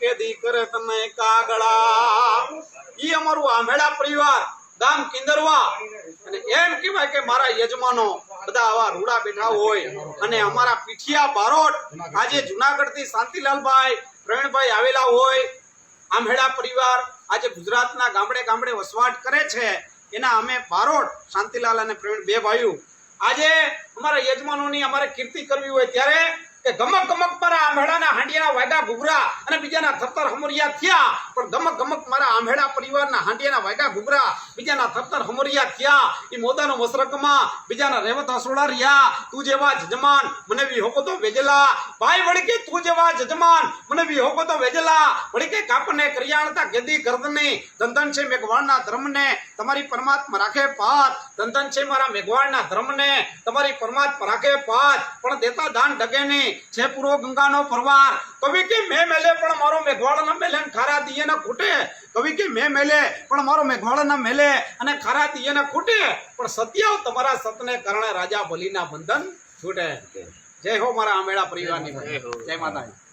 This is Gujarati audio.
કેદી કરે તને કાગડા। ઈ અમારું આંભેડા પરિવાર ગામ કિંદરવા અને એમ કહેવાય કે મારા યજમાનો બધા આવા રૂડા બેઠા હોય અને અમારા પીઠિયા બારોટ આજે જુનાગઢ થી શાંતિલાલભાઈ પ્રવીણભાઈ આવેલા હોય। આંભેડા પરિવાર આજે ગુજરાતના ગામડે ગામડે વસવાટ કરે છે। એના અમે બારોટ શાંતિલાલ અને પ્રવીણ બે ભાઈઓ આજે અમારા યજમાનોની અમારે કીર્તિ કરવી હોય ત્યારે કે ગમક ગમક મારા આંભેડાના હાંડિયાના વાયગા ઘૂઘરા અને બીજાના થરથર હમરિયા થયા પણ ગમક ગમક મારા આંભેડા પરિવારના હાંડિયાના વાયગા ઘૂઘરા બીજાના થરથર હમરિયા થયા। ઈ મોદાનો મસરકમાં બીજાના રેવત હસોડા રહ્યા। તું જેવા જજમાન મને વી હોકો તો વેજલા ભાઈ વળી કે તું જેવા જજમાન મને વી હોકો તો વેજલા વળી કે કાપને કરિયાણતા ગેદી ગરદને ધંધન છે મેઘવાળના ધર્મને તમારી પરમાત્મા રાખે પાત ધંધન છે મારા મેઘવાળના ધર્મને તમારી પરમાત્મા રાખે પાત પણ દેતા દાન ડગે નહીં છે પૂરો ગંગાનો પરવાર। કવિ કે મેં મેલે પણ મારો મેઘવાળ ન મેલે ખારા દિયે ન ખૂટે કવિ કે મેં મેલે પણ મારો મેઘવાળ ન મેલે અને ખારા દિયે ન ખૂટે પણ સત્ય તમારા સતને કારણે રાજા બલીના બંધન છૂટે। જય હો મારા આંભેડા પરિવારની જય માતાજી।